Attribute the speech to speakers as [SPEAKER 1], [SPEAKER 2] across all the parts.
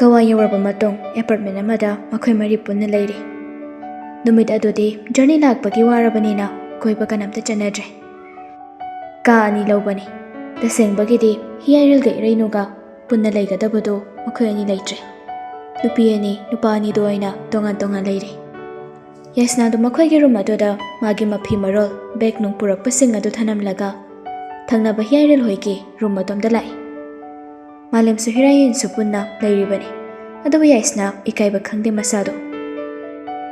[SPEAKER 1] ꯋꯥꯀꯋꯥ ꯌꯧꯔꯕ ꯃꯇꯨꯡ ꯑꯦꯄꯥꯔꯠꯃꯦꯟ ꯑꯃꯗ ꯃꯈꯣꯏ ꯃꯔꯤ ꯄꯨꯟꯅ ꯂꯩꯔꯤ꯫ ꯅꯨꯃꯤꯠ ꯑꯗꯨꯗꯤ ꯖꯔꯅꯤ ꯂꯥꯛꯄꯒꯤ ꯋꯥꯔꯕꯅꯤꯅ ꯀꯣꯏꯕ ꯀꯅꯥꯝꯇ ꯆꯠꯅꯗ꯭ꯔꯦ꯫ ꯀꯥ 2 ꯂꯧꯕꯅꯤ꯫ ꯇꯁꯦꯡꯕꯒꯤꯗꯤ ꯍꯤꯌꯥꯏꯔꯦꯜꯒ ꯏꯔꯩꯅꯨꯒ ꯄꯨꯟꯅ ꯂꯩꯒꯗꯕꯗꯣ ꯃꯈꯣꯏ ꯑꯅꯤ ꯂꯩꯇ꯭ꯔꯦ꯫ ꯅꯨꯄꯤ 2 ꯅꯨꯄꯥ 2ꯗꯣ ꯑꯣꯏꯅ ꯇꯣꯉꯥꯟ ꯇꯣꯉꯥꯟ ꯂꯩꯔꯤ꯫ ꯌꯥꯏꯁꯅꯥꯗꯣ ꯃꯈꯣꯏꯒꯤ ꯔꯨꯝ ꯑꯗꯨꯗ ꯃꯥꯒꯤ ꯃꯐꯤ ꯃꯔꯣꯜ ꯕꯦꯒ ꯅꯨꯡ ꯄꯨꯔꯛꯄꯁꯤꯡ ꯑꯗꯨ ꯊꯅꯝꯂꯒ ꯊꯪꯅꯕ ꯍꯤꯌꯥꯏꯔꯦꯜ ꯍꯣꯏꯒꯤ ꯔꯨꯝ ꯑꯗꯣꯝꯗ ꯂꯥꯛꯏ꯫ ꯃꯥꯂꯦꯝꯁꯨ ꯍꯤꯔꯥꯌꯦꯟꯁꯨ ꯄꯨꯟꯅ ꯂꯩꯔꯤꯕꯅꯤ꯫ ꯑꯗꯨꯕꯨ ꯌꯥꯏꯁꯅꯥ ꯏꯀꯥꯏꯕ ꯈꯪꯗꯦ ꯃꯁꯥꯗꯣ꯫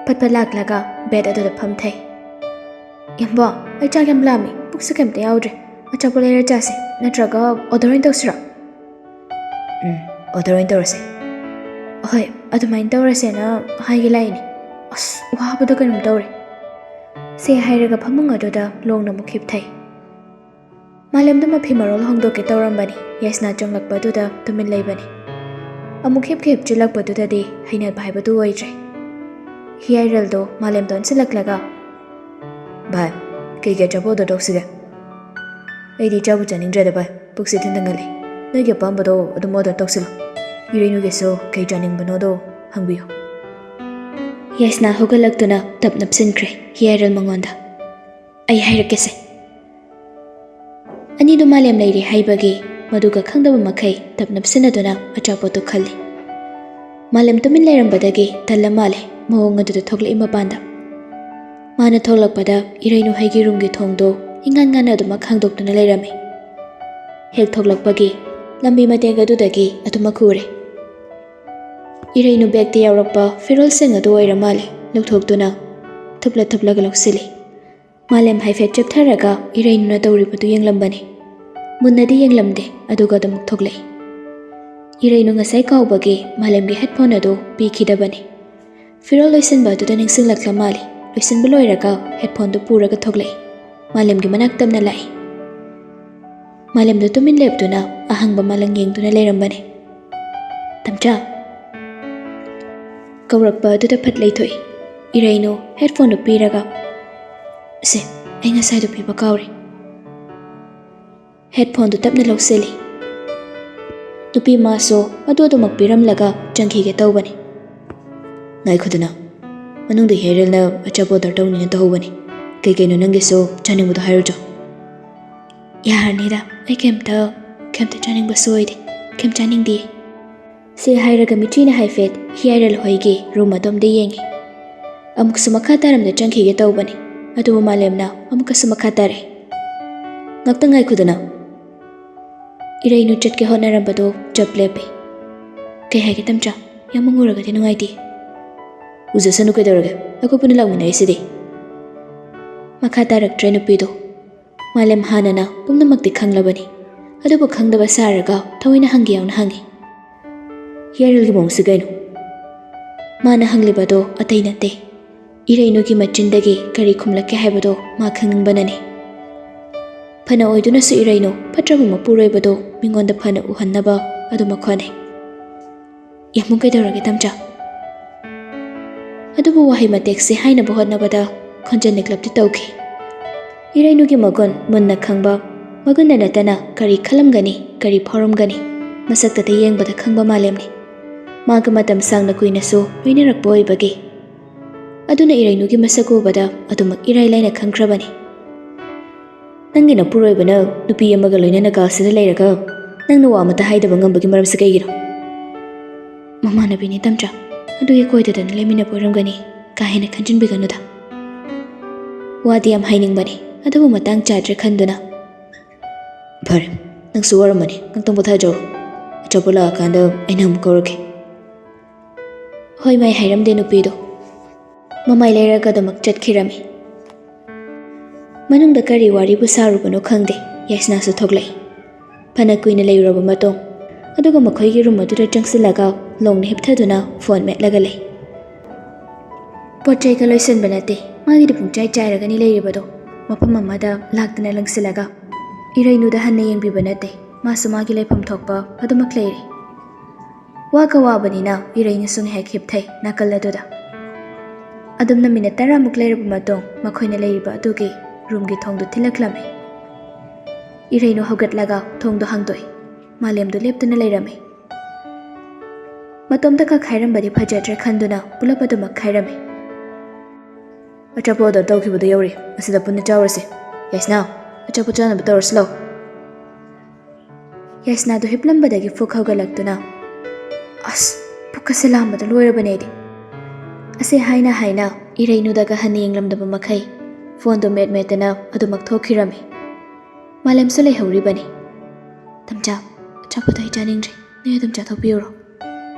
[SPEAKER 1] ꯐꯠ ꯂꯥꯛꯂꯒ ꯕꯦꯗ ꯑꯗꯨꯗ ꯐꯝꯊꯩ꯫ ꯏꯌꯥꯝꯕ, ꯑꯩ ꯆꯥꯛ ꯌꯥꯝ ꯂꯥꯝꯃꯤ, ꯄꯨꯛꯁꯨ ꯀꯩꯝꯇ ꯌꯥꯎꯗ꯭ꯔꯦ꯫ ꯑꯆꯥꯄꯣꯠ ꯂꯩꯔ ꯆꯥꯁꯦ, ꯅꯠꯇ꯭ꯔꯒ ꯑꯣꯔꯗꯔ ꯑꯣꯏꯅ ꯇꯧꯁꯤꯔꯣ?
[SPEAKER 2] ꯑꯣꯔꯗꯔ ꯑꯣꯏꯅ ꯇꯧꯔꯁꯦ꯫
[SPEAKER 1] ꯍꯣꯏ, ꯑꯗꯨꯃꯥꯏꯅ ꯇꯧꯔꯁꯦꯅ ꯍꯥꯏꯒꯦ ꯂꯥꯛꯏꯅꯦ꯫ ꯑꯁ, ꯋꯥꯕꯗꯣ ꯀꯩꯅꯣꯝ ꯇꯧꯔꯦ꯫ ꯁꯦ ꯍꯥꯏꯔꯒ ꯐꯃꯨꯡ ꯑꯗꯨꯗ ꯂꯣꯡꯅ ꯑꯃꯨꯛ ꯍꯤꯞꯊꯩ꯫ ꯃꯥꯂꯦꯝꯗ ꯃꯐꯤ ꯃꯔꯣꯜ ꯍꯣꯡꯗꯣꯛꯀꯦ ꯇꯧꯔꯝꯕꯅꯤ꯫ ꯌꯥꯏꯁꯅꯥ ꯆꯪꯂꯛꯄꯗꯨꯗ ꯇꯨꯃꯤꯟ ꯂꯩꯕꯅꯤ꯫ ꯑꯃꯨꯛ ꯍꯤꯞꯆꯤꯜꯂꯛꯄꯗꯨꯗꯗꯤ ꯍꯩꯅꯕ ꯍꯥꯏꯕꯗꯨ ꯑꯣꯏꯗ꯭ꯔꯦ꯫ ꯍꯤꯌꯥꯏꯔꯦꯜꯗꯣ ꯃꯥꯂꯦꯝꯗ ꯑꯣꯟꯁꯤꯜꯂꯛꯂꯒ,
[SPEAKER 2] ꯚꯥꯏ, ꯀꯩꯀꯩ ꯑꯆꯥꯄꯣꯠ ꯑꯣꯔꯗꯔ ꯇꯧꯁꯤꯒꯦ? ꯑꯩꯗꯤ ꯆꯥꯕꯨ ꯆꯥꯅꯤꯡꯗ꯭ꯔꯦꯗ ꯚꯥꯏ, ꯄꯨꯛꯁꯦ ꯊꯟꯊꯒꯜꯂꯤ꯫ ꯅꯣꯏꯒꯤ ꯑꯄꯥꯝꯕꯗꯣ ꯑꯗꯨꯝ ꯑꯣꯔꯗꯔ ꯇꯧꯁꯤꯜꯂꯣ꯫ ꯏꯔꯩꯅꯨꯒꯤꯁꯨ ꯀꯩ ꯆꯥꯅꯤꯡꯕꯅꯣꯗꯣ ꯍꯪꯕꯤꯌꯨ꯫
[SPEAKER 1] ꯌꯥꯏꯁꯅꯥ ꯍꯧꯒꯠꯂꯛꯇꯨꯅ ꯇꯞ ꯅꯞꯁꯤꯟꯈ꯭ꯔꯦ ꯍꯤꯌꯥꯏꯔꯦꯜ ꯃꯉꯣꯟꯗ꯫ ꯑꯩ ꯍꯥꯏꯔꯛꯀꯦꯁꯦ꯫ ꯑꯅꯤꯗꯨ ꯃꯥꯂꯦꯝ ꯂꯩꯔꯤ ꯍꯥꯏꯕꯒꯤ ꯃꯗꯨꯒ ꯈꯪꯗꯕ ꯃꯈꯩ ꯇꯞ ꯅꯞꯁꯤꯟꯅꯗꯨꯅ ꯑꯆꯥꯄꯣꯠꯇꯨ ꯈꯜꯂꯤ꯫ ꯃꯥꯂꯦꯝ ꯇꯨꯃꯤꯟ ꯂꯩꯔꯝꯕꯗꯒꯤ ꯇꯜꯂ ꯃꯥꯜꯂꯦ ꯃꯑꯣꯡ ꯑꯗꯨꯗ ꯊꯣꯛꯂꯛꯏ ꯃꯄꯥꯟꯗ꯫ ꯃꯥꯅ ꯊꯣꯛꯂꯛꯄꯗ ꯏꯔꯩꯅꯨ ꯍꯩꯒꯤ ꯔꯨꯝꯒꯤ ꯊꯣꯡꯗꯣ ꯏꯉꯥꯟ ꯉꯥꯟꯅ ꯑꯗꯨꯃꯛ ꯍꯥꯡꯗꯣꯛꯇꯨꯅ ꯂꯩꯔꯝꯃꯤ꯫ ꯍꯦꯛ ꯊꯣꯛꯂꯛꯄꯒꯤ ꯂꯝꯕꯤ ꯃꯇꯦꯛ ꯑꯗꯨꯗꯒꯤ ꯑꯗꯨꯃꯛ ꯎꯔꯦ꯫ ꯏꯔꯩꯅꯨ ꯕꯦꯒꯇ ꯌꯥꯎꯔꯛꯄ ꯐꯤꯔꯣꯜꯁꯤꯡ ꯑꯗꯨ ꯑꯣꯏꯔ ꯃꯥꯜꯂꯦ ꯂꯧꯊꯣꯛꯇꯨꯅ ꯊꯨꯞꯂꯒ ꯂꯧꯁꯤꯜꯂꯤ꯫ ꯃꯥꯂꯦꯝ ꯍꯥꯏꯐꯦꯠ ꯆꯦꯞꯊꯔꯒ ꯏꯔꯩꯅꯨꯅ ꯇꯧꯔꯤꯕꯗꯨ ꯌꯦꯡꯂꯝꯕꯅꯤ꯫ ꯃꯨꯟꯅꯗꯤ ꯌꯦꯡꯂꯝꯗꯦ, ꯑꯗꯨꯒ ꯑꯗꯨꯃꯛ ꯊꯣꯛꯂꯛꯏ꯫ ꯏꯔꯩꯅꯨ ꯉꯁꯥꯏ ꯀꯥꯎꯕꯒꯤ ꯃꯥꯂꯦꯝꯒꯤ ꯍꯦꯗꯐꯣꯟ ꯑꯗꯨ ꯄꯤꯈꯤꯗꯕꯅꯤ꯫ ꯐꯤꯔꯣꯜ ꯂꯣꯏꯁꯤꯟꯕ ꯑꯗꯨꯗ ꯅꯤꯡꯁꯤꯡꯂꯛꯂ ꯃꯥꯜꯂꯤ꯫ ꯂꯣꯏꯁꯤꯟꯕ ꯂꯣꯏꯔꯒ ꯍꯦꯗꯐꯣꯟꯗꯨ ꯄꯨꯔꯒ ꯊꯣꯛꯂꯛꯏ꯫ ꯃꯥꯂꯦꯝꯒꯤ ꯃꯅꯥꯛ ꯇꯝꯅ ꯂꯥꯛꯏ꯫ ꯃꯥꯂꯦꯝꯗꯨ ꯇꯨꯃꯤꯟ ꯂꯦꯞꯇꯨꯅ ꯑꯍꯥꯡꯕ ꯃꯥꯂꯪ ꯌꯦꯡꯗꯨꯅ ꯂꯩꯔꯝꯕꯅꯤ꯫ ꯇꯝꯆꯥ ꯀꯧꯔꯛꯄ ꯑꯗꯨꯗ ꯐꯠ ꯂꯩꯊꯣꯛꯏ꯫ ꯏꯔꯩꯅꯨ ꯍꯦꯗꯐꯣꯟꯗꯨ ꯄꯤꯔꯒ, ꯁꯦ, ꯑꯩ ꯉꯁꯥꯏꯗꯣ ꯄꯤꯕ ꯀꯥꯎꯔꯦ꯫ ꯍꯦꯗꯐꯣꯟꯗꯨ ꯇꯞꯅ ꯂꯧꯁꯤꯜꯂꯤ꯫ ꯅꯨꯄꯤ ꯃꯥꯁꯨ ꯑꯗꯨ ꯑꯗꯨꯃꯛ ꯄꯤꯔꯝꯂꯒ ꯆꯪꯈꯤꯒꯦ ꯇꯧꯕꯅꯤ꯫
[SPEAKER 2] ꯉꯥꯏꯈꯣꯗꯅ, ꯃꯅꯨꯡꯗ ꯍꯤꯌꯥꯏꯔꯦꯜꯅ ꯑꯆꯥꯄꯣꯠ ꯑꯣꯔꯗꯔ ꯇꯧꯅꯤꯅ ꯇꯧꯍꯧꯕꯅꯤ꯫ ꯀꯩꯀꯩꯅꯣ ꯅꯪꯒꯤꯁꯨ ꯆꯥꯅꯤꯡꯕꯗꯣ ꯍꯥꯏꯔꯨꯆꯣ꯫
[SPEAKER 1] ꯌꯥꯔꯅꯤꯗ, ꯑꯩ ꯀꯩꯝꯇ ꯆꯥꯅꯤꯡꯕꯁꯨ ꯑꯣꯏꯗꯦ, ꯀꯩꯝ ꯆꯥꯅꯤꯡꯗꯤꯌꯦ꯫ ꯁꯤ ꯍꯥꯏꯔꯒ ꯃꯤꯆꯤꯅ ꯍꯥꯏꯐꯦꯠ ꯍꯤꯌꯥꯏꯔꯦꯜ ꯍꯣꯏꯒꯤ ꯔꯨꯝ ꯑꯗꯣꯝꯗ ꯌꯦꯡꯉꯤ꯫ ꯑꯃꯨꯛꯁꯨ ꯃꯈꯥ ꯇꯥꯔꯝꯗ ꯆꯪꯈꯤꯒꯦ ꯇꯧꯕꯅꯤ꯫ ꯑꯗꯨꯕꯨ ꯃꯥꯂꯦꯝꯅ ꯑꯃꯨꯛꯀꯁꯨ ꯃꯈꯥ ꯇꯥꯔꯦ꯫
[SPEAKER 2] ꯉꯥꯛꯇꯪ ꯉꯥꯏꯈꯣꯗꯅ꯫
[SPEAKER 1] ꯏꯔꯩꯅꯨ ꯆꯠꯀꯦ ꯍꯣꯠꯅꯔꯝꯕꯗꯣ ꯆꯞ ꯂꯦꯞꯄꯤ꯫ ꯀꯩ ꯍꯥꯏꯒꯦ ꯇꯝꯆꯥ? ꯌꯥꯝ ꯎꯔꯒꯗꯤ ꯅꯨꯡꯉꯥꯏꯇꯦ꯫
[SPEAKER 2] ꯎꯖꯁꯅꯨ ꯀꯩꯗꯧꯔꯒꯦ, ꯑꯩꯈꯣꯏ ꯄꯨꯟꯅ ꯂꯥꯛꯃꯤꯟꯅꯔꯤꯁꯤꯗꯤ꯫
[SPEAKER 1] ꯃꯈꯥ ꯇꯥꯔꯛꯇ꯭ꯔꯦ ꯅꯨꯄꯤꯗꯣ꯫ ꯃꯥꯂꯦꯝ ꯍꯥꯟꯅꯅ ꯄꯨꯝꯅꯃꯛꯇꯤ ꯈꯪꯂꯕꯅꯤ꯫ ꯑꯗꯨꯕꯨ ꯈꯪꯗꯕ ꯁꯥꯔꯒ ꯊꯑꯣꯏꯅ ꯍꯪꯒꯦ ꯌꯥꯎꯅ ꯍꯪꯉꯤ꯫
[SPEAKER 2] ꯍꯤꯌꯥꯏꯔꯦꯜꯒꯤ ꯃꯑꯣꯡꯁꯤ ꯀꯩꯅꯣ?
[SPEAKER 1] ꯃꯥꯅ ꯍꯪꯂꯤꯕꯗꯣ ꯑꯇꯩ ꯅꯠꯇꯦ, ꯏꯔꯩꯅꯨꯒꯤ ꯃꯆꯤꯟꯗꯒꯤ ꯀꯔꯤ ꯈꯨꯝꯂꯛꯀꯦ ꯍꯥꯏꯕꯗꯣ ꯃꯥ ꯈꯪꯅꯤꯡꯕꯅꯅꯤ꯫ ꯐꯅ ꯑꯣꯏꯗꯨꯅꯁꯨ ꯏꯔꯩꯅꯨ ꯐꯠꯇ꯭ꯔꯕ ꯃꯄꯨꯔꯣꯏꯕꯗꯣ ꯃꯤꯉꯣꯟꯗ ꯐꯅ ꯎꯍꯟꯅꯕ ꯑꯗꯨꯃꯛ ꯍꯣꯠꯅꯩ꯫ ꯌꯥꯝ ꯀꯩꯗꯧꯔꯒꯦ ꯇꯝꯆꯥ? ꯑꯗꯨꯕꯨ ꯋꯥꯍꯩ ꯃꯇꯦꯛꯁꯤ ꯍꯥꯏꯅꯕ ꯍꯣꯠꯅꯕꯗ ꯈꯣꯟꯖꯦꯜ ꯅꯤꯛꯂꯞꯇꯤ ꯇꯧꯈꯤ꯫ ꯏꯔꯩꯅꯨꯒꯤ ꯃꯒꯨꯟ ꯃꯨꯟꯅ ꯈꯪꯕ, ꯃꯒꯨꯟꯗ ꯅꯠꯇꯅ ꯀꯔꯤ ꯈꯜꯂꯝꯒꯅꯤ, ꯀꯔꯤ ꯐꯥꯎꯔꯝꯒꯅꯤ, ꯃꯁꯛꯇꯗ ꯌꯦꯡꯕꯗ ꯈꯪꯕ ꯃꯥꯂꯦꯝꯅꯤ꯫ ꯃꯥꯒ ꯃꯇꯝ ꯁꯥꯡꯅ ꯀꯨꯏꯅꯁꯨ ꯂꯣꯏꯅꯔꯛꯄ ꯑꯣꯏꯕꯒꯤ꯫ ꯑꯗꯨꯅ ꯏꯔꯩꯅꯨꯒꯤ ꯃꯁꯛ ꯎꯕꯗ ꯑꯗꯨꯃꯛ ꯏꯔꯥꯏ ꯂꯥꯏꯅ ꯈꯪꯈ꯭ꯔꯕꯅꯤ꯫
[SPEAKER 2] ꯅꯪꯒꯤ ꯅꯄꯨꯔꯣꯏꯕꯅ ꯅꯨꯄꯤ ꯑꯃꯒ ꯂꯣꯏꯅꯅ ꯀꯥꯁꯤꯗ ꯂꯩꯔꯒ ꯅꯪꯅ ꯋꯥ ꯑꯃꯠꯇ ꯍꯥꯏꯗꯕ ꯉꯝꯕꯒꯤ ꯃꯔꯝꯁꯤ ꯀꯩꯒꯤꯅꯣ?
[SPEAKER 1] ꯃꯃꯥꯟꯅꯕꯤꯅꯤ ꯇꯝꯆꯥ, ꯑꯗꯨꯒꯤ ꯀꯣꯏꯗꯗꯅ ꯂꯩꯃꯤꯟꯅꯕ ꯑꯣꯏꯔꯝꯒꯅꯤ, ꯀꯥ ꯍꯦꯟꯅ ꯈꯟꯖꯤꯟꯕꯤꯒꯅꯨꯗ꯫ ꯋꯥꯗꯤ ꯌꯥꯝ ꯍꯥꯏꯅꯤꯡꯕꯅꯤ, ꯑꯗꯨꯕꯨ ꯃꯇꯥꯡ ꯆꯥꯗ꯭ꯔꯦ ꯈꯟꯗꯨꯅ꯫
[SPEAKER 2] ꯐꯔꯦ, ꯅꯪꯁꯨ ꯋꯥꯔꯝꯃꯅꯤ, ꯉꯥꯛꯇꯪ ꯄꯣꯊꯥꯖꯔꯣ꯫ ꯑꯆꯥꯄꯣꯠ ꯂꯥꯛꯑꯀꯥꯟꯗ ꯑꯩꯅ ꯑꯃꯨꯛ ꯀꯧꯔꯛꯀꯦ꯫
[SPEAKER 1] ꯍꯣꯏ ꯃꯥꯏ ꯍꯥꯏꯔꯝꯗꯦ ꯅꯨꯄꯤꯗꯣ꯫ ꯃꯃꯥꯏ ꯂꯩꯔꯒ ꯑꯗꯨꯃꯛ ꯆꯠꯈꯤꯔꯝꯃꯤ꯫ ꯃꯅꯨꯡꯗ ꯀꯔꯤ ꯋꯥꯔꯤꯕꯨ ꯁꯥꯔꯨꯕꯅꯣ ꯈꯪꯗꯦ, ꯌꯥꯏꯁꯅꯥꯁꯨ ꯊꯣꯛꯂꯛꯏ꯫ ꯐꯅ ꯀꯨꯏꯅ ꯂꯩꯔꯨꯔꯕ ꯃꯇꯨꯡ ꯑꯗꯨꯒ ꯃꯈꯣꯏꯒꯤ ꯔꯨꯝ ꯑꯗꯨꯗ ꯆꯪꯁꯤꯜꯂꯒ ꯂꯣꯡꯅ ꯍꯤꯞꯊꯗꯨꯅ ꯐꯣꯟ ꯃꯦꯠꯂꯒ ꯂꯩ꯫ ꯄꯣꯠ ꯆꯩꯒ ꯂꯣꯏꯁꯤꯟꯕ ꯅꯠꯇꯦ, ꯃꯥꯒꯤꯗꯤ ꯄꯨꯡꯆꯥꯏ ꯆꯥꯏꯔꯒꯅꯤ ꯂꯩꯔꯤꯕꯗꯣ꯫ ꯃꯐꯝ ꯑꯃꯗ ꯂꯥꯛꯇꯅ ꯂꯪꯁꯤꯜꯂꯒ ꯏꯔꯩꯅꯨꯗ ꯍꯟꯅ ꯌꯦꯡꯕꯤꯕ ꯅꯠꯇꯦ, ꯃꯥꯁꯨ ꯃꯥꯒꯤ ꯂꯩꯐꯝ ꯊꯣꯛꯄ ꯑꯗꯨꯃꯛ ꯂꯩꯔꯤ꯫ ꯋꯥꯒ ꯋꯥꯕꯅꯤꯅ ꯏꯔꯩꯅꯨꯁꯨ ꯉꯥꯏꯍꯥꯛ ꯍꯤꯞꯊꯩ ꯅꯥꯀꯜ ꯑꯗꯨꯗ꯫ ꯑꯗꯨꯝꯅ ꯃꯤꯅꯠ 10ꯃꯨꯛ ꯂꯩꯔꯕ ꯃꯇꯨꯡ ꯃꯈꯣꯏꯅ ꯂꯩꯔꯤꯕ ꯑꯗꯨꯒꯤ ꯔꯨꯝꯒꯤ ꯊꯣꯡꯗꯨ ꯊꯤꯜꯂꯛꯂꯝꯃꯤ꯫ ꯏꯔꯩꯅꯨ ꯍꯧꯒꯠꯂꯒ ꯊꯣꯡꯗꯨ ꯍꯥꯡꯗꯣꯛꯏ꯫ ꯃꯥꯂꯦꯝꯗꯨ ꯂꯦꯞꯇꯨꯅ ꯂꯩꯔꯝꯃꯤ꯫ Matomda ka khairam fajatre khanduna pulap adumak khairame.
[SPEAKER 2] Achapo order tawkhibadu yauri asida punna chawrase. Yaisna achapo chanaba tawraslo.
[SPEAKER 1] Yaisna do hiplambadagi fuk hawgalaktuna. As pukase lambada loirabane di. Ase haina Irainu daga hani inglamdaba makai. Phone do metana adumak thokhirame. Malem sule hauribani. Tamcha achapo dai janingri ne tamcha thopiyuro.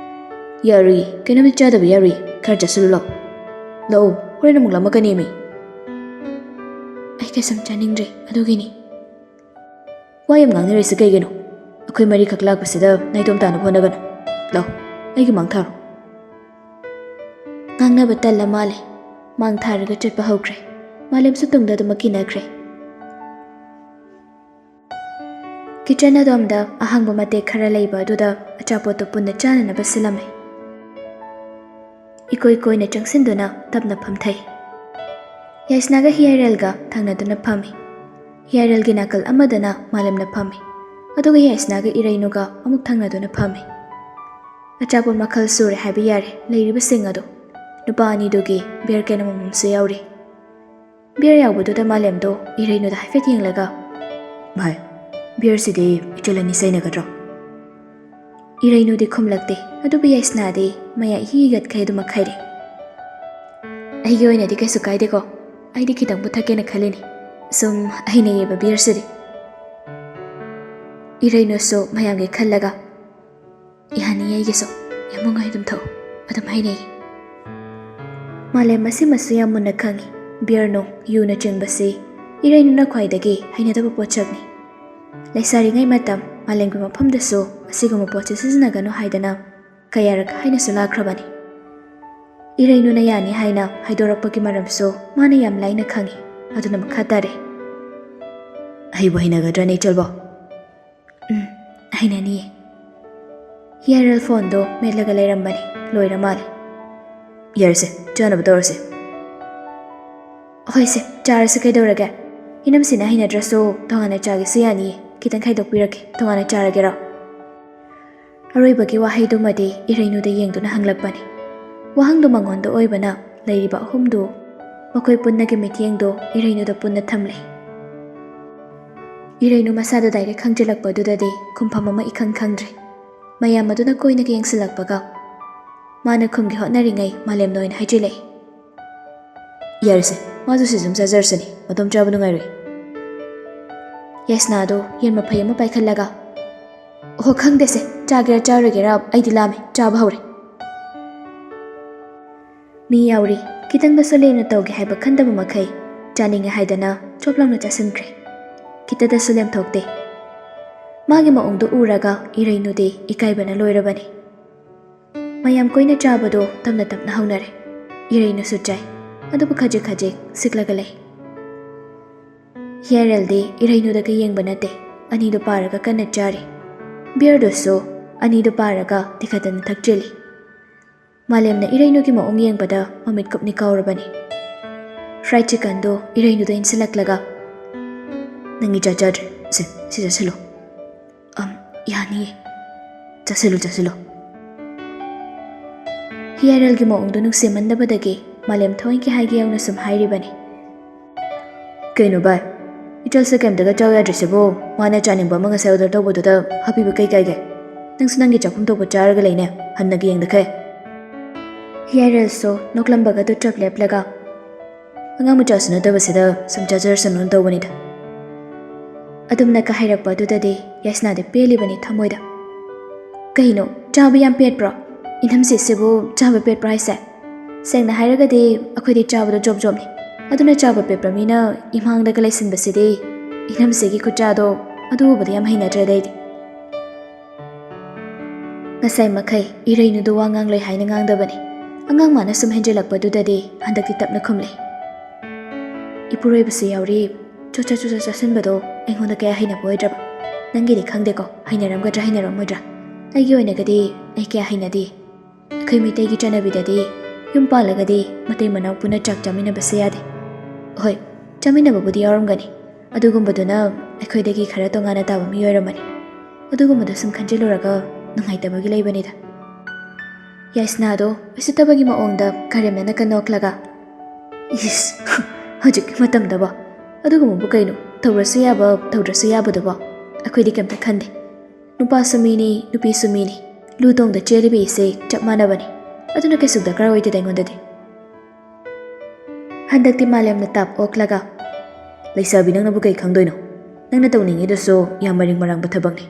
[SPEAKER 2] Yari kenamit chadaba yari kharja sullo. Lo horena mugla makanimi.
[SPEAKER 1] Ai kesam janingri adugini.
[SPEAKER 2] Wayam ngangnirisi kaigeno. Akhoi mari khak lakpasida naidom tana phonagana. Lo aigi mangtharo.
[SPEAKER 1] Ngangnaba talla male. Mangtharaga chetpa hawkre. Malem su tungda du makinakre. Kitchen adomda ahangba mate khara leiba aduda achapoto punna chananaba silame. Ikoi koina changsinduna tapna phamthai. Yaisnaga hiyarelga thangnaduna phami. Hiyarelgi nakal amadana malemna phami. Aduga yaisnaga irainuga amuk thangnaduna phami. Achapon makhal sure habi yare leiriba singadu. Nupa anidugi beer kenamamamsu yauri. Beer yawbududa malemdo irainuda haifet yenglaga.
[SPEAKER 2] Bhai, beer sidi ichalani sainagadro.
[SPEAKER 1] Irainu di khumlakte aduba yaisnadi maya higat khaidu makhaire. Aigi oina di kaisu kaide ko. Aidi kitang buthakena khalini. Sum aina yeba beer sidi. Irainu so mayamge khallaga. Ihani yaigeso yamunga idum thau adum hainai. Malem masi masu yamunna khangi. Beer no yuna chengbasi irainu na khwaidagi hainadaba pochagni. Laisari ngai matam malemgi mafamdasu asiguma poche sizinagano haidana kayarak haina sulakhrabani. Irainu na yani haina haidorakpagi maramso mana yam laina khangi aduna makhatare.
[SPEAKER 2] Aibu hainagadra ne chalbo.
[SPEAKER 1] Haina ni. Hiyarel phone do metlaga leirambani loira male.
[SPEAKER 2] Yarse chanaba tawrase.
[SPEAKER 1] Hoise charase kaidoraga. Inam sina haina draso tongana chagi siyani kitang khaidokpirake tongana charagera. Aroibagi wahaidu madi irainu da yengduna hanglakbani. Wahangdu mangondo oibana leiriba ahumdu makoi punnagi mityengdo irainu da punna thamle. Irainu masada daire khangjalakpa dudadi kumpham ama ikhang khangdre. Mayam aduna koina yengsilakpaga. Mana khumgi hotnaringai malem noin haijilei.
[SPEAKER 2] Yarse mazu sizum sazarsani matom chaba nungairoi.
[SPEAKER 1] Yaisna do yen maphai ama paikhallaga. Oh khangdese chagera charagera aidi lame chaba hore. Mi yauri kitang da solena tawge haiba khandaba makhai chaninga haidana choplangna chasankre. Kita da solem thokte. Magi maungdo uraga irainu de ikaibana loirabani. Mayam koina chabado tamna tapna haunare. Irainu suchai adubu khaje siklaga lei. Hiyarel de irainu daga yengba nate anido paraga kanna chari. Beer do so anido paraga tikhatana thakjeli. Malemna irainu ki maung yengbada mamit kopni kaurabani. Fried chicken do irainu da insilaklaga.
[SPEAKER 2] Nangi chachadre si chasilo.
[SPEAKER 1] Yani.
[SPEAKER 2] Chasilo.
[SPEAKER 1] Hiyarel gi maung do nuksimandabadagi malem thoin ki haigi yauna sum hairibani.
[SPEAKER 2] Kainu bai. Ichal sa kem daga chaw yadrese bo mana chaningba mga sa order tawbo da happy ba kai ge. Nang sunangi chakum to charaga leine hannagi yengda khai.
[SPEAKER 1] Hiyarel so noklambaga do chaplep laga.
[SPEAKER 2] Anga mu chasna da basida sum chajar sanon tawbani da.
[SPEAKER 1] Adumna ka hairakpa dudadi yaisna de peli bani thamoida. Kaino chabu yam pet bro. Inham se sebo chabu pet price. Sengna hairagadi akhoi chabu do job ni. Aduna chabu pet pramina imhang daga laisin basidi inham segi kuchado adu badi yam haina tradai. Ngasai makai irainu do wangang loi haina ngangda bani. Angang mana sum henjelakpa dudadi handaki tapna khumle. Ipuroi basi yauri chocha chasinbado aingonda kaya haina boidraba. Nangi di khangdeko hainaramgadra hainaramodra. Aigi oinagadi ai kaya hainadi. Akhoi mitegi chanabidadi yum palagadi matai manau puna chak chamina basayade. Hoi, chamina babudi yaramgani. Adugumbaduna akhoi khara tongana taba miyoiramani. Adugumbadu sum khanjiluraga nangaitabagi laibanida. ꯌꯥꯏꯁꯅꯥꯗꯣ ꯎꯁꯤꯠꯇꯕꯒꯤ ꯃꯑꯣꯡꯗ ꯀꯔꯦꯝꯅꯅ ꯀꯟꯅꯣꯛꯂꯒ ꯏꯁ ꯍꯧꯖꯤꯛꯀꯤ ꯃꯇꯝꯗꯕꯣ ꯑꯗꯨꯒꯨꯝꯕꯕꯨ ꯀꯩꯅꯣ ꯇꯧꯔꯁꯨ ꯌꯥꯕ ꯇꯧꯗ꯭ꯔꯁꯨ ꯌꯥꯕꯗꯨꯕꯣ ꯑꯩꯈꯣꯏꯗꯤ ꯀꯩꯝꯇ ꯈꯟꯗꯦ ꯅꯨꯄꯥꯁꯨ ꯃꯤꯅꯤ ꯅꯨꯄꯤꯁꯨ ꯃꯤꯅꯤ ꯂꯨꯇꯣꯡꯗ ꯆꯦꯜꯂꯤꯕ ꯏꯁꯦ ꯆꯞ ꯃꯥꯟꯅꯕꯅꯤ ꯑꯗꯨꯅ ꯀꯩꯁꯨ ꯗꯔꯀꯥꯔ ꯑꯣꯏꯗꯦꯗ ꯑꯩꯉꯣꯟꯗꯗꯤ ꯍꯟꯗꯛꯇꯤ ꯃꯥꯂꯦꯝꯅ ꯇꯥꯞ ꯑꯣꯛꯂꯒ
[SPEAKER 2] ꯂꯩꯁꯥꯕꯤ ꯅꯪꯅꯕꯨ ꯀꯩ ꯈꯪꯗꯣꯏꯅꯣ ꯅꯪꯅ ꯇꯧꯅꯤꯡꯉꯤꯗꯨꯁꯨ ꯌꯥꯝ ꯃꯔꯤꯡ ꯃꯔꯥꯡꯕ ꯊꯕꯛꯅꯤ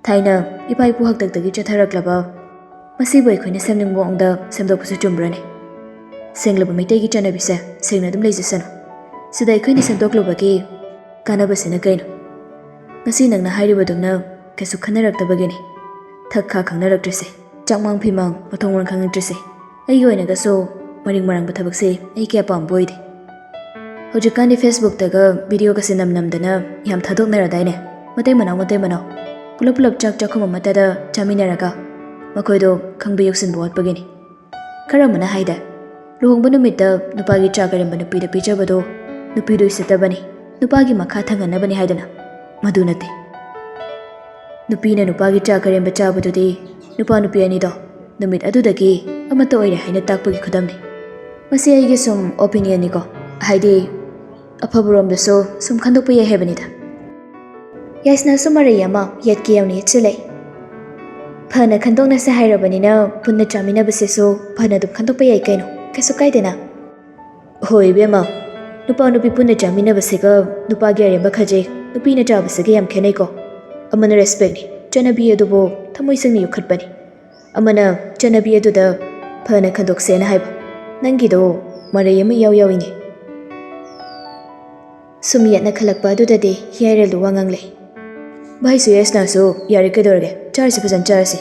[SPEAKER 2] ꯊꯥꯏꯅ ꯏꯄꯥ ꯏꯄꯨ ꯍꯥꯛꯇꯛꯇꯒꯤ ꯆꯠꯊꯔꯛꯂꯕ ꯃꯁꯤꯕꯨ ꯑꯩꯈꯣꯏꯅ ꯁꯦꯝꯅꯤꯡꯕ ꯃꯑꯣꯡꯗ ꯁꯦꯝꯗꯣꯛꯄꯁꯨ ꯆꯨꯝꯕ꯭ꯔꯅꯤ ꯁꯦꯡꯂꯕ ꯃꯩꯇꯩꯒꯤ ꯆꯠꯅꯕꯤꯁꯦ ꯁꯦꯡꯅ ꯑꯗꯨꯝ ꯂꯩꯖꯁꯅꯨ ꯁꯤꯗ ꯑꯩꯈꯣꯏꯅ ꯁꯦꯝꯗꯣꯛꯂꯨꯕꯒꯤ ꯀꯥꯟꯅꯕꯁꯤꯅ ꯀꯩꯅꯣ ꯉꯁꯤ ꯅꯪꯅ ꯍꯥꯏꯔꯤꯕꯗꯨꯝꯅ ꯀꯩꯁꯨ ꯈꯟꯅꯔꯛꯇꯕꯒꯤꯅꯤ ꯊꯛ ꯈꯥ ꯈꯪꯅꯔꯛꯇ꯭ꯔꯤꯁꯦ ꯆꯥꯛꯃꯥꯡ ꯐꯤꯃꯥꯡ ꯃꯊꯣꯡ ꯃꯔꯝ ꯈꯪꯉꯛꯇ꯭ꯔꯤꯁꯦ ꯑꯩꯒꯤ ꯑꯣꯏꯅꯒꯁꯨ ꯃꯔꯤꯡ ꯃꯔꯥꯡꯕ ꯊꯕꯛꯁꯦ ꯑꯩ ꯀꯌꯥ ꯄꯥꯝꯕ ꯑꯣꯏꯗꯦ ꯍꯧꯖꯤꯛꯀꯥꯟꯗꯤ ꯐꯦꯁꯕꯨꯛꯇꯒ ꯚꯤꯗꯤꯑꯣꯒꯁꯦ ꯅꯝꯗꯅ ꯌꯥꯝ ꯊꯥꯗꯣꯛꯅꯔꯗꯥꯏꯅꯦ ꯃꯇꯩ ꯃꯅꯥꯎ ꯄꯨꯂꯞ ꯄꯨꯂꯞ ꯆꯥꯛ ꯆꯥꯛꯈꯨꯝ ꯑꯃꯠꯇꯗ ꯆꯥꯃꯤꯟꯅꯔꯒ ꯃꯈꯣꯏꯗꯣ ꯈꯪꯕ ꯌꯧꯁꯤꯟꯕ ꯋꯥꯠꯄꯒꯤꯅꯤ ꯈꯔ ꯑꯃꯅ ꯍꯥꯏꯗ ꯂꯨꯍꯣꯡꯕ ꯅꯨꯃꯤꯠꯇ ꯅꯨꯄꯥꯒꯤ ꯆꯥ ꯀꯔꯦꯝꯕ ꯅꯨꯄꯤꯗ ꯄꯤꯖꯕꯗꯣ ꯅꯨꯄꯤꯗꯨ ꯏꯁꯤꯠꯇꯕꯅꯤ ꯅꯨꯄꯥꯒꯤ ꯃꯈꯥ ꯊꯪꯍꯟꯅꯕꯅꯤ ꯍꯥꯏꯗꯅ ꯃꯗꯨ ꯅꯠꯇꯦ ꯅꯨꯄꯤꯅ ꯅꯨꯄꯥꯒꯤ ꯆꯥ ꯀꯔꯦꯝꯕ ꯆꯥꯕꯗꯨꯗꯤ ꯅꯨꯄꯥ ꯅꯨꯄꯤ ꯑꯅꯤꯗꯣ ꯅꯨꯃꯤꯠ ꯑꯗꯨꯗꯒꯤ ꯑꯃꯠꯇ ꯑꯣꯏꯔꯦ ꯍꯥꯏꯅ ꯇꯥꯛꯄꯒꯤ ꯈꯨꯗꯝꯅꯤ ꯃꯁꯤ ꯑꯩꯒꯤ ꯁꯨꯝ ꯑꯣꯄꯤꯅꯤꯌꯟꯅꯤꯀꯣ ꯍꯥꯏꯗꯤ ꯑꯐꯕꯔꯣꯝꯗꯁꯨ ꯁꯨꯝ ꯈꯟꯗꯣꯛꯄ ꯌꯥꯏ ꯍꯥꯏꯕꯅꯤꯗ
[SPEAKER 1] ꯌꯥꯏꯁꯅꯥꯁꯨ ꯃꯔꯩ ꯑꯃ ꯌꯦꯠꯀꯤ ꯌꯥꯎꯅ ꯌꯦꯠꯁꯤꯜꯂꯛꯏ ꯐꯅ ꯈꯟꯗꯣꯛꯅꯁꯦ ꯍꯥꯏꯔꯕꯅꯤꯅ ꯄꯨꯟꯅ ꯆꯥꯃꯤꯟꯅꯕꯁꯤꯁꯨ ꯐꯅ ꯑꯗꯨꯝ ꯈꯟꯗꯣꯛꯄ ꯌꯥꯏ ꯀꯩꯅꯣ ꯀꯩꯁꯨ ꯀꯥꯏꯗꯦꯅ
[SPEAKER 2] ꯍꯣꯏ ꯏꯕꯦꯝꯃ ꯅꯨꯄꯥ ꯅꯨꯄꯤ ꯄꯨꯟꯅ ꯆꯥꯃꯤꯟꯅꯕꯁꯤꯒ ꯅꯨꯄꯥꯒꯤ ꯑꯔꯦꯝꯕ ꯈꯖꯤꯛ ꯅꯨꯄꯤꯅ ꯆꯥꯕꯁꯤꯒ ꯌꯥꯝ ꯈꯦꯠꯅꯩꯀꯣ ꯑꯃꯅ ꯔꯦꯁꯄꯦꯛꯅꯤ ꯆꯠꯅꯕꯤ ꯑꯗꯨꯕꯨ ꯊꯃꯣꯏ ꯁꯦꯡꯅ ꯌꯣꯛꯈꯠꯄꯅꯤ ꯑꯃꯅ ꯆꯠꯅꯕꯤ ꯑꯗꯨꯗ ꯐꯅ ꯈꯟꯗꯣꯛꯁꯦꯅ ꯍꯥꯏꯕ ꯅꯪꯒꯤꯗꯣ ꯃꯔꯩ ꯑꯃ ꯏꯌꯥꯎ ꯌꯥꯎꯏꯅꯦ
[SPEAKER 1] ꯁꯨꯝ ꯌꯦꯠꯅ ꯈꯜꯂꯛꯄ ꯑꯗꯨꯗꯗꯤ ꯍꯤꯌꯥꯏꯔꯦꯜꯗꯨ ꯋꯥ ꯉꯥꯡꯂꯦ
[SPEAKER 2] ꯚꯥꯏꯁꯨ ꯌꯥꯏꯁꯅꯥꯁꯨ ꯌꯥꯔꯦ ꯀꯩꯗꯧꯔꯒꯦ ꯆꯥꯔꯁꯤ ꯐꯖꯅ ꯆꯥꯔꯁꯤ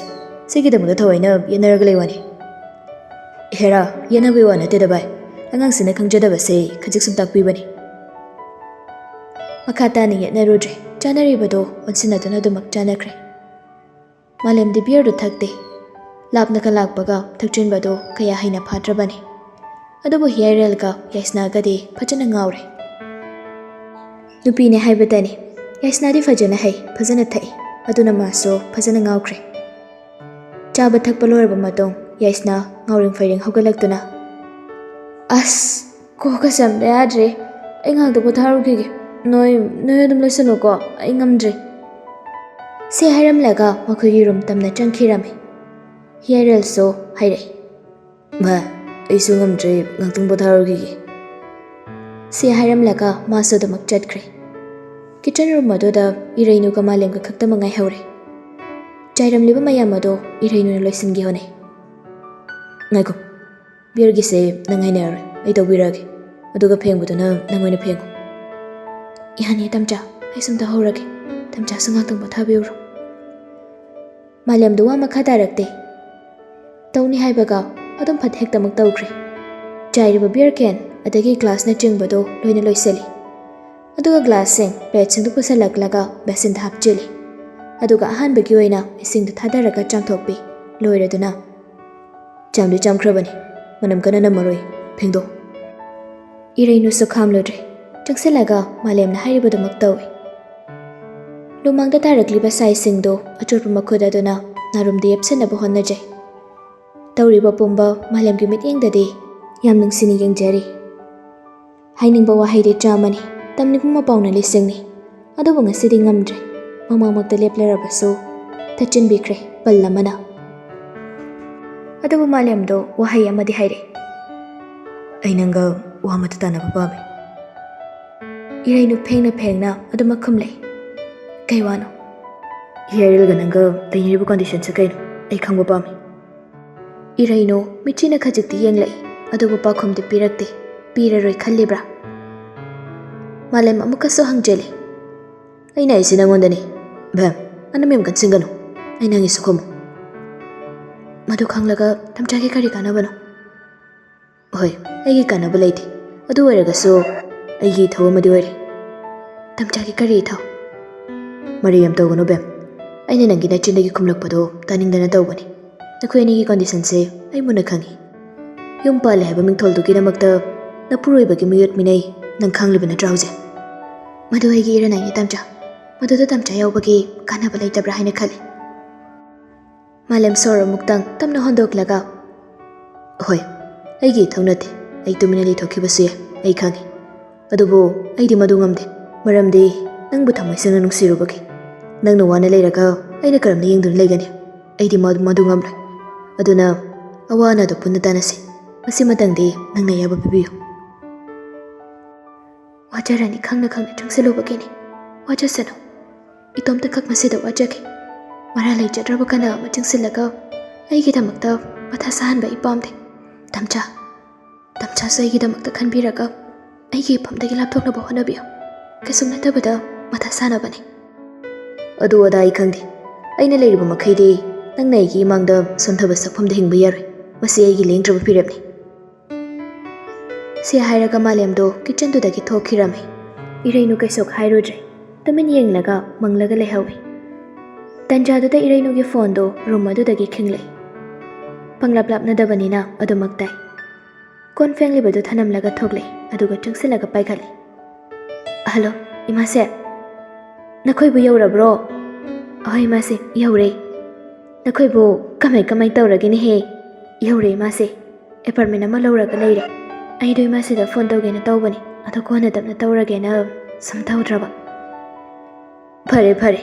[SPEAKER 2] ꯁꯤꯒꯤꯗꯃꯛꯇ ꯊꯑꯣꯏꯅ ꯌꯦꯠꯅꯔꯒ ꯂꯩ ꯋꯥꯅꯤ ꯍꯦꯔꯥ ꯌꯦꯠꯅꯕꯒꯤ ꯋꯥ ꯅꯠꯇꯦꯗ ꯚꯥꯏ ꯑꯉꯥꯡꯁꯤꯅ ꯈꯪꯖꯗꯕꯁꯦ ꯈꯖꯤꯛ ꯁꯨꯝ ꯇꯥꯛꯄꯤꯕꯅꯤ
[SPEAKER 1] ꯃꯈꯥ ꯇꯥꯅ ꯌꯦꯠꯅꯔꯨꯗ꯭ꯔꯦ ꯆꯥꯅꯔꯤꯕꯗꯣ ꯑꯣꯟꯁꯤꯟꯅꯗꯨꯅ ꯑꯗꯨꯃꯛ ꯆꯥꯅꯈ꯭ꯔꯦ ꯃꯥꯂꯦꯝꯗꯤ ꯕꯤꯌꯔꯗꯨ ꯊꯛꯇꯦ ꯂꯥꯞꯅꯒ ꯂꯥꯛꯄꯒ ꯊꯛꯆꯤꯟꯕꯗꯣ ꯀꯌꯥ ꯍꯩꯅ ꯐꯥꯗ꯭ꯔꯕꯅꯤ ꯑꯗꯨꯕꯨ ꯍꯤꯌꯥꯏꯔꯦꯜꯒ ꯌꯥꯏꯁꯅꯥꯒꯗꯤ ꯐꯖꯅ ꯉꯥꯎꯔꯦ ꯅꯨꯄꯤꯅꯦ ꯍꯥꯏꯕꯇꯅꯤ ꯌꯥꯏꯁꯅꯥꯗꯤ ꯐꯖꯅ ꯍꯩ ꯐꯖꯅ ꯊꯛꯏ ꯑꯗꯨꯅ ꯃꯥꯁꯨ ꯐꯖꯅ ꯉꯥꯎꯈ꯭ꯔꯦ ꯆꯥꯕ ꯊꯛꯄ ꯂꯣꯏꯔꯕ ꯃꯇꯨꯡ ꯌꯥꯏꯁꯅꯥ ꯉꯥꯎꯔꯤꯡ ꯐꯩꯔꯤꯡ ꯍꯧꯒꯠꯂꯛꯇꯨꯅ ꯑꯁ ꯀꯣꯛꯀꯁꯦ ꯑꯝꯇ ꯌꯥꯗ꯭ꯔꯦ ꯑꯩ ꯉꯥꯏꯍꯥꯛꯇ ꯄꯣꯊꯥꯔꯨꯈꯤꯒꯦ ꯅꯣꯏ ꯑꯗꯨꯝ ꯂꯣꯏꯁꯤꯜꯂꯣꯀꯣ ꯑꯩ ꯉꯝꯗ꯭ꯔꯦ ꯁꯤ ꯍꯥꯏꯔꯝꯂꯒ ꯃꯈꯣꯏꯒꯤ ꯔꯨꯝ ꯇꯝꯅ ꯆꯪꯈꯤꯔꯝꯃꯤ ꯍꯤꯌꯥꯏꯔꯦꯜꯁꯨ ꯍꯥꯏꯔꯛꯏ
[SPEAKER 2] ꯚꯥꯏ ꯑꯩꯁꯨ ꯉꯝꯗ꯭ꯔꯦ ꯉꯥꯛꯇꯪ ꯄꯣꯊꯥꯔꯨꯈꯤꯒꯦ
[SPEAKER 1] ꯁꯤ ꯍꯥꯏꯔꯝꯂꯒ ꯃꯥꯁꯨ ꯑꯗꯨꯃꯛ ꯆꯠꯈ꯭ꯔꯦ ꯀꯤꯆꯟ ꯔꯨꯝ ꯑꯗꯨꯗ ꯏꯔꯩꯅꯨꯒ ꯃꯥꯂꯦꯝꯒ ꯈꯛꯇꯃꯛ ꯉꯥꯏꯍꯧꯔꯦ ꯆꯥꯏꯔꯝꯂꯤꯕ ꯃꯌꯥꯝ ꯑꯗꯣ ꯏꯔꯩꯅꯨꯅ ꯂꯣꯏꯁꯤꯟꯒꯦ ꯍꯣꯠꯅꯩ
[SPEAKER 2] ꯉꯥꯏꯈꯣ ꯕꯤꯌꯔꯒꯤꯁꯦ ꯅꯪ ꯍꯥꯏꯅꯔꯔꯣꯏ ꯑꯩ ꯇꯧꯕꯤꯔꯛꯑꯒꯦ ꯑꯗꯨꯒ ꯐꯦꯡꯕꯗꯨꯅ ꯅꯪ ꯑꯣꯏꯅ ꯐꯦꯡꯉꯨ
[SPEAKER 1] ꯌꯥꯅꯤ ꯇꯝꯆꯥ ꯑꯩ ꯁꯨꯝ ꯇꯧꯍꯧꯔꯒꯦ ꯇꯝꯆꯥꯁꯨ ꯉꯥꯛꯇꯪ ꯄꯣꯊꯥꯕꯤꯔꯨꯔꯣ ꯃꯥꯂꯦꯝꯗꯨ ꯋꯥ ꯃꯈꯥ ꯇꯥꯔꯛꯇꯦ ꯇꯧꯅꯤ ꯍꯥꯏꯕꯒ ꯑꯗꯨꯝ ꯐꯠ ꯍꯦꯛꯇꯃꯛ ꯇꯧꯈ꯭ꯔꯦ ꯆꯥꯏꯔꯤꯕ ꯕꯤꯌꯔ ꯀꯦꯟ ꯑꯗꯒꯤ ꯒ꯭ꯂꯥꯁꯅꯆꯤꯡꯕꯗꯣ ꯂꯣꯏꯅ ꯂꯣꯏꯁꯤꯜꯂꯤ ꯑꯗꯨꯒ ꯒ꯭ꯂꯥꯁꯁꯤꯡ ꯄ꯭ꯂꯦꯠꯁꯤꯡꯗꯨ ꯄꯨꯁꯤꯜꯂꯛꯂꯒ ꯕꯦꯁꯤꯟꯗ ꯍꯥꯞꯆꯤꯜꯂꯤ ꯑꯗꯨꯒ ꯑꯍꯥꯟꯕꯒꯤ ꯑꯣꯏꯅ ꯏꯁꯤꯡꯗꯨ ꯊꯥꯗꯔꯒ ꯆꯥꯝꯊꯣꯛꯄꯤ ꯂꯣꯏꯔꯗꯨꯅ
[SPEAKER 2] ꯆꯥꯝꯗꯤ ꯆꯥꯝꯈ꯭ꯔꯕꯅꯤ ꯃꯅꯝ ꯀꯟꯅ ꯅꯝꯃꯔꯣꯏ ꯐꯦꯡꯗꯣꯛ
[SPEAKER 1] ꯏꯔꯩꯅꯨꯁꯨ ꯈꯥꯝꯂꯨꯗ꯭ꯔꯦ ꯆꯪꯁꯤꯜꯂꯒ ꯃꯥꯂꯦꯝꯅ ꯍꯥꯏꯔꯤꯕꯗꯨꯃꯛ ꯇꯧꯏ ꯂꯨꯃꯥꯡꯗ ꯇꯥꯔꯛꯂꯤꯕ ꯁꯥꯏꯁꯤꯡꯗꯨ ꯑꯆꯣꯠꯄ ꯃꯈꯨꯠ ꯑꯗꯨꯅ ꯅꯥꯔꯨꯝꯗ ꯌꯦꯞꯁꯤꯟꯅꯕ ꯍꯣꯠꯅꯖꯩ ꯇꯧꯔꯤꯕ ꯄꯨꯝꯕ ꯃꯥꯂꯦꯝꯒꯤ ꯃꯤꯠꯌꯦꯡꯗꯗꯤ ꯌꯥꯝ ꯅꯨꯡꯁꯤꯅ ꯌꯦꯡꯖꯔꯤ ꯍꯥꯏꯅꯤꯡꯕ ꯋꯥꯍꯩꯗꯤ ꯆꯥꯝꯃꯅꯤ ꯇꯝꯅꯤꯡꯕ ꯃꯄꯥꯎꯅ ꯂꯤꯁꯤꯡꯅꯤ ꯑꯗꯨꯕꯨ ꯉꯁꯤꯗꯤ ꯉꯝꯗ꯭ꯔꯦ ꯃꯃꯥꯡꯃꯛꯇ ꯂꯦꯞꯂꯔꯕꯁꯨ ꯊꯠꯆꯤꯟꯕꯤꯈ꯭ꯔꯦ ꯄꯜ ꯑꯃꯅ ꯑꯗꯨꯕꯨ ꯃꯥꯂꯦꯝꯗꯣ ꯋꯥꯍꯩ ꯑꯃꯗꯤ ꯍꯥꯏꯔꯛꯏ
[SPEAKER 2] ꯑꯩ ꯅꯪꯒ ꯋꯥ ꯑꯃꯇ ꯇꯥꯟꯅꯕ ꯄꯥꯝꯃꯤ
[SPEAKER 1] ꯏꯔꯩꯅꯨ ꯐꯦꯡꯅ ꯐꯦꯡꯅ ꯑꯗꯨꯃꯛ ꯈꯨꯝꯂꯛꯏ ꯀꯩ ꯋꯥꯅꯣ
[SPEAKER 2] ꯍꯤꯌꯥꯏꯔꯦꯜꯒ ꯅꯪꯒ ꯂꯩꯅꯔꯤꯕ ꯀꯣꯟꯗꯤꯁꯟꯁꯦ ꯀꯩꯅꯣ ꯑꯩ ꯈꯪꯕ ꯄꯥꯝꯃꯤ
[SPEAKER 1] ꯏꯔꯩꯅꯨ ꯃꯤꯠꯆꯤꯅ ꯈꯖꯤꯛꯇꯤ ꯌꯦꯡꯂꯛꯏ ꯑꯗꯨꯕꯨ ꯄꯥꯎꯈꯨꯝꯗꯤ ꯄꯤꯔꯛꯇꯦ ꯄꯤꯔꯔꯣꯏ ꯈꯜꯂꯤꯕ꯭ꯔꯥ ꯃꯥꯂꯦꯝ ꯑꯃꯨꯛꯀꯁꯨ ꯍꯪꯖꯤꯜꯂꯤ
[SPEAKER 2] ꯑꯩꯅ ꯑꯩꯁꯤ ꯅꯪꯉꯣꯟꯗꯅꯤ ꯚꯦꯝ ꯑꯅꯝ ꯌꯥꯝ ꯀꯟꯁꯤꯟꯒꯅꯨ ꯑꯩ ꯅꯪꯒꯤꯁꯨ ꯈꯨꯝꯃꯨ
[SPEAKER 1] ꯃꯗꯨ ꯈꯪꯂꯒ ꯇꯝꯆꯥꯒꯤ ꯀꯔꯤ ꯀꯥꯟꯅꯕꯅꯣ
[SPEAKER 2] ꯍꯣꯏ ꯑꯩꯒꯤ ꯀꯥꯟꯅꯕ ꯂꯩꯇꯦ ꯑꯗꯨ ꯑꯣꯏꯔꯒꯁꯨ ꯑꯩꯒꯤ ꯏꯊꯧ ꯑꯃꯗꯤ ꯑꯣꯏꯔꯦ
[SPEAKER 1] ꯇꯝꯆꯥꯒꯤ ꯀꯔꯤ ꯏꯊꯧ
[SPEAKER 2] ꯃꯔꯩ ꯌꯥꯝ ꯇꯧꯒꯅꯨ ꯕꯦꯝ ꯑꯩꯅ ꯅꯪꯒꯤ ꯅꯆꯤꯟꯗꯒꯤ ꯈꯨꯝꯂꯛꯄꯗꯣ ꯇꯥꯅꯤꯡꯗꯅ ꯇꯧꯕꯅꯤ ꯅꯈꯣꯏ ꯑꯅꯤꯒꯤ ꯀꯣꯟꯗꯤꯁꯟꯁꯦ ꯑꯩ ꯃꯨꯟꯅ ꯈꯪꯉꯤ ꯌꯨꯝ ꯄꯥꯜꯂꯦ ꯍꯥꯏꯕ ꯃꯤꯡꯊꯣꯜꯗꯨꯒꯤꯗꯃꯛꯇ ꯅꯄꯨꯔꯣꯏꯕꯒꯤ ꯃꯤꯑꯣꯠ ꯃꯤꯅꯩ ꯅꯪ ꯈꯪꯂꯤꯕ ꯅꯠꯇ꯭ꯔꯥ ꯍꯧꯖꯤꯛ
[SPEAKER 1] ꯃꯗꯨ ꯑꯩꯒꯤ ꯏꯔꯅꯥꯏꯅꯤ ꯇꯝꯆꯥ ꯃꯗꯨꯗ ꯇꯝꯆꯥ ꯌꯥꯎꯕꯒꯤ ꯀꯥꯟꯅꯕ ꯂꯩꯇꯕ꯭ꯔꯥ ꯍꯥꯏꯅ ꯈꯜꯂꯤ ꯃꯥꯂꯦꯝ ꯁꯣꯔ ꯑꯃꯨꯛꯇꯪ ꯇꯞꯅ ꯍꯣꯟꯗꯣꯛꯂꯒ
[SPEAKER 2] ꯍꯣꯏ ꯑꯩꯒꯤ ꯏꯊꯧ ꯅꯠꯇꯦ ꯑꯩ ꯇꯨꯃꯤꯟꯅ ꯂꯩꯊꯣꯛꯈꯤꯕꯁꯨ ꯌꯥꯏ ꯑꯩ ꯈꯪꯉꯤ ꯑꯗꯨꯕꯨ ꯑꯩꯗꯤ ꯃꯗꯨ ꯉꯝꯗꯦ ꯃꯔꯝꯗꯤ ꯅꯪꯕꯨ ꯊꯃꯣꯏ ꯁꯦꯡꯅ ꯅꯨꯡꯁꯤꯔꯨꯕꯒꯤ ꯅꯪꯅ ꯋꯥꯅ ꯂꯩꯔꯒ ꯑꯩꯅ ꯀꯔꯝꯅ ꯌꯦꯡꯗꯨꯅ ꯂꯩꯒꯅꯤ ꯑꯩꯗꯤ ꯃꯗꯨ ꯉꯝꯂꯣꯏ ꯑꯗꯨꯅ ꯑꯋꯥ ꯑꯅꯥꯗꯣ ꯄꯨꯟꯅ ꯇꯥꯟꯅꯁꯤ ꯃꯁꯤꯃꯇꯪꯗꯤ ꯅꯪꯅ ꯑꯌꯥꯕ ꯄꯤꯕꯤꯌꯨ
[SPEAKER 1] ꯋꯥꯖꯔꯅꯤ ꯈꯪꯅ ꯈꯪꯅ ꯆꯪꯁꯤꯜꯂꯨꯕꯒꯤꯅꯤ ꯋꯥꯖꯁꯅꯨ ꯏꯇꯣꯝꯇ ꯈꯛ ꯃꯁꯤꯗ ꯋꯥꯖꯒꯦ ꯃꯔꯥ ꯂꯩꯖꯗ꯭ꯔꯕ ꯀꯅꯥ ꯑꯃ ꯆꯪꯁꯤꯜꯂꯒ ꯑꯩꯒꯤꯗꯃꯛꯇ ꯃꯊꯥ ꯁꯥꯍꯟꯕ ꯑꯩ ꯄꯥꯝꯗꯦ ꯇꯝꯆꯥꯁꯨ ꯑꯩꯒꯤꯗꯃꯛꯇ ꯈꯟꯕꯤꯔꯒ ꯑꯩꯒꯤ ꯏꯐꯝꯗꯒꯤ ꯂꯥꯞꯊꯣꯛꯅꯕ ꯍꯣꯠꯅꯕꯤꯌꯨ ꯀꯩꯁꯨꯝ ꯅꯠꯇꯕꯗ ꯃꯊꯥ ꯁꯥꯅꯕꯅꯤ
[SPEAKER 2] ꯑꯗꯨ ꯑꯗꯥ ꯑꯩ ꯈꯪꯗꯦ ꯑꯩꯅ ꯂꯩꯔꯤꯕ ꯃꯈꯩꯗꯤ ꯅꯪꯅ ꯑꯩꯒꯤ ꯏꯃꯥꯡꯗ ꯁꯣꯟꯊꯕ ꯁꯛꯐꯝꯗ ꯍꯤꯡꯕ ꯌꯥꯔꯣꯏ ꯃꯁꯤ ꯑꯩꯒꯤ ꯂꯦꯡꯗ꯭ꯔꯕ ꯐꯤꯔꯦꯞꯅꯤ
[SPEAKER 1] ꯁꯤ ꯍꯥꯏꯔꯒ ꯃꯥꯂꯦꯝꯗꯣ ꯀꯤꯆꯟꯗꯨꯗꯒꯤ ꯊꯣꯛꯈꯤꯔꯝꯃꯤ ꯏꯔꯩꯅꯨ ꯀꯩꯁꯨ ꯍꯥꯏꯔꯨꯗ꯭ꯔꯦ ꯇꯨꯃꯤꯟ ꯌꯦꯡꯂꯒ ꯃꯪꯂꯒ ꯂꯩꯍꯧꯏ ꯇꯟꯖꯥꯗꯨꯗ ꯏꯔꯩꯅꯨꯒꯤ ꯐꯣꯟꯗꯣ ꯔꯨꯝ ꯑꯗꯨꯗꯒꯤ ꯈꯤꯡꯂꯛꯏ ꯄꯪꯂꯥꯞ ꯂꯥꯞꯅꯗꯕꯅꯤꯅ ꯑꯗꯨꯃꯛ ꯇꯥꯏ ꯀꯣꯟ ꯐꯦꯡꯂꯤꯕꯗꯨ ꯊꯅꯝꯂꯒ ꯊꯣꯛꯂꯛꯏ ꯑꯗꯨꯒ ꯆꯪꯁꯤꯜꯂꯒ ꯄꯥꯏꯈꯠꯂꯤ ꯍꯜꯂꯣ ꯏꯃꯥꯁꯦ ꯅꯈꯣꯏꯕꯨ ꯌꯧꯔꯕ꯭ꯔꯣ ꯑꯍꯣꯏ ꯏꯃꯥꯁꯦ ꯌꯧꯔꯦ ꯅꯈꯣꯏꯕꯨ ꯀꯃꯥꯏ ꯇꯧꯔꯒꯦꯅꯦꯍꯦ ꯌꯧꯔꯦ ꯏꯃꯥꯁꯦ ꯑꯦꯄꯥꯔꯠꯃꯦꯟ ꯑꯃ ꯂꯧꯔꯒ ꯂꯩꯔꯦ ꯑꯩꯗꯣ ꯏꯃꯥꯁꯤꯗ ꯐꯣꯟ ꯇꯧꯒꯦꯅ ꯇꯧꯕꯅꯤ ꯑꯗꯣ ꯀꯣꯟꯅ ꯇꯞꯅ ꯇꯧꯔꯒꯦꯅ ꯁꯨꯝ ꯇꯧꯗ꯭ꯔꯕ
[SPEAKER 2] ꯐꯔꯦ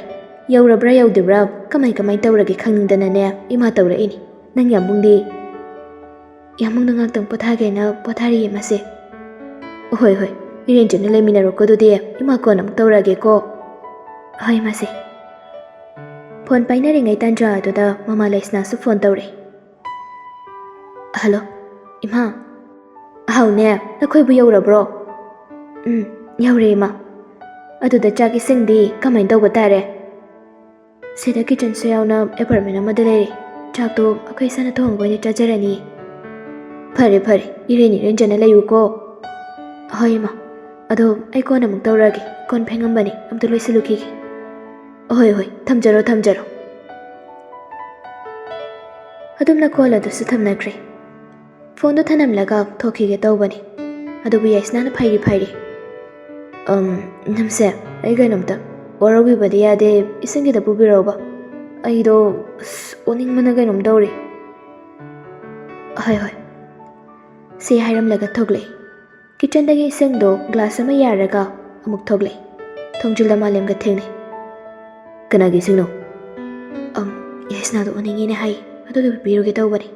[SPEAKER 2] ꯌꯧꯔꯕ꯭ꯔꯥ ꯌꯧꯗ꯭ꯔꯤꯕ꯭ꯔꯥ ꯀꯃꯥꯏ ꯇꯧꯔꯒꯦ ꯈꯪꯅꯤꯡꯗꯅꯅꯦ ꯏꯃꯥ ꯇꯧꯔꯛꯏꯅꯤ ꯅꯪ ꯌꯥꯝꯕꯨꯡꯗꯤ
[SPEAKER 1] ꯌꯥꯝꯃꯨꯡꯗ ꯉꯥꯛꯇꯪ ꯄꯣꯊꯥꯒꯦꯅ ꯄꯣꯊꯥꯔꯤꯌꯦ ꯏꯃꯥꯁꯦ
[SPEAKER 2] ꯍꯣꯏ ꯏꯔꯦꯟꯖꯟꯅ ꯂꯩꯃꯤꯟꯅꯔꯣꯀꯣ ꯑꯗꯨꯗꯤ ꯏꯃꯥ ꯀꯣꯟ ꯑꯃꯨꯛ ꯇꯧꯔꯛꯑꯒꯦꯀꯣ
[SPEAKER 1] ꯍꯣꯏ ꯏꯃꯥꯁꯦ ꯐꯣꯟ ꯄꯥꯏꯅꯔꯤꯉꯩ ꯇꯥꯟꯖꯥ ꯑꯗꯨꯗ ꯃꯃꯥ ꯂꯩꯁꯅꯥꯁꯨ ꯐꯣꯟ ꯇꯧꯔꯛꯏ ꯍꯜꯂꯣ ꯏꯃꯥ
[SPEAKER 2] ꯑꯍꯥꯎꯅꯦ ꯅꯈꯣꯏꯕꯨ ꯌꯧꯔꯕ꯭ꯔꯣ
[SPEAKER 1] ꯌꯧꯔꯦ ꯏꯃꯥ
[SPEAKER 2] ꯑꯗꯨꯗ ꯆꯥꯛ ꯏꯁꯤꯡꯗꯤ ꯀꯃꯥꯏꯅ ꯇꯧꯕ ꯇꯥꯔꯦ
[SPEAKER 1] ꯁꯤꯗ ꯀꯤꯆꯟꯁꯨ ꯌꯥꯎꯅ ꯑꯦꯄꯥꯔꯠꯃꯦꯟ ꯑꯃꯗ ꯂꯩꯔꯦ ꯆꯥꯛꯇꯣ ꯑꯩꯈꯣꯏ ꯏꯁꯥꯅ ꯊꯣꯡꯉꯒ ꯑꯣꯏꯅ ꯆꯥꯖꯔꯅꯤ
[SPEAKER 2] ꯐꯔꯦ ꯏꯔꯦꯟꯖꯟꯅ ꯂꯩꯌꯨꯀꯣ
[SPEAKER 1] ꯍꯣꯏ ꯏꯃꯥ ꯑꯗꯣ ꯑꯩ ꯀꯣꯟ ꯑꯃꯨꯛ ꯇꯧꯔꯛꯑꯒꯦ ꯀꯣꯟ ꯐꯦꯡꯉꯝꯕꯅꯤ ꯑꯝꯇ ꯂꯣꯏꯁꯤꯜꯂꯨꯈꯤꯒꯦ
[SPEAKER 2] ꯍꯣꯏ ꯊꯝꯖꯔꯣ
[SPEAKER 1] ꯑꯗꯨꯝꯅ ꯀꯣꯜ ꯑꯗꯨꯁꯨ ꯊꯝꯅꯈ꯭ꯔꯦ ꯐꯣꯟꯗꯣ ꯊꯅꯝꯂꯒ ꯊꯣꯛꯈꯤꯒꯦ ꯇꯧꯕꯅꯤ ꯑꯗꯨꯕꯨ ꯌꯥꯏꯁꯅꯥꯅ ꯐꯩꯔꯤ
[SPEAKER 2] ꯅꯝꯁꯦ ꯑꯩ ꯀꯩꯅꯣꯝꯇ ꯋꯥꯔꯧꯕꯤꯕꯗꯤ ꯌꯥꯗꯦ ꯏꯁꯤꯡꯒꯤꯗ ꯄꯨꯕꯤꯔꯛꯎꯕ ꯑꯩꯗꯣ ꯑꯣꯅꯤꯡꯕꯅ ꯀꯩꯅꯣꯝ ꯇꯧꯔꯤ
[SPEAKER 1] ꯍꯣꯏ ꯁꯤ ꯍꯥꯏꯔꯝꯂꯒ ꯊꯣꯛꯂꯛꯏ ꯀꯤꯆꯟꯗꯒꯤ ꯏꯁꯤꯡꯗꯣ ꯒ꯭ꯂꯥꯁ ꯑꯃ ꯌꯥꯔꯒ ꯑꯃꯨꯛ ꯊꯣꯛꯂꯛꯏ ꯊꯣꯡꯖꯤꯜꯗ ꯃꯥꯂꯦꯝꯒ ꯊꯦꯡꯅꯩ
[SPEAKER 2] ꯀꯅꯥꯒꯤ ꯏꯁꯤꯡꯅꯣ
[SPEAKER 1] ꯌꯥꯏꯁꯅꯥꯗꯣ ꯑꯣꯅꯤꯡꯉꯦꯅ ꯍꯥꯏ ꯑꯗꯨꯗꯣ ꯄꯤꯕꯤꯔꯨꯒꯦ ꯇꯧꯕꯅꯤ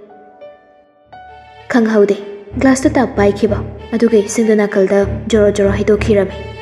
[SPEAKER 1] ꯈꯪꯍꯧꯗꯦ ꯒ꯭ꯂꯥꯁꯇꯨ ꯇꯥꯞ ꯄꯥꯏꯈꯤꯕ ꯑꯗꯨꯒ ꯏꯁꯤꯡꯗꯣ ꯅꯥꯀꯜꯗ ꯖꯣꯔꯣ ꯍꯩꯗꯣꯛꯈꯤꯔꯝꯃꯤ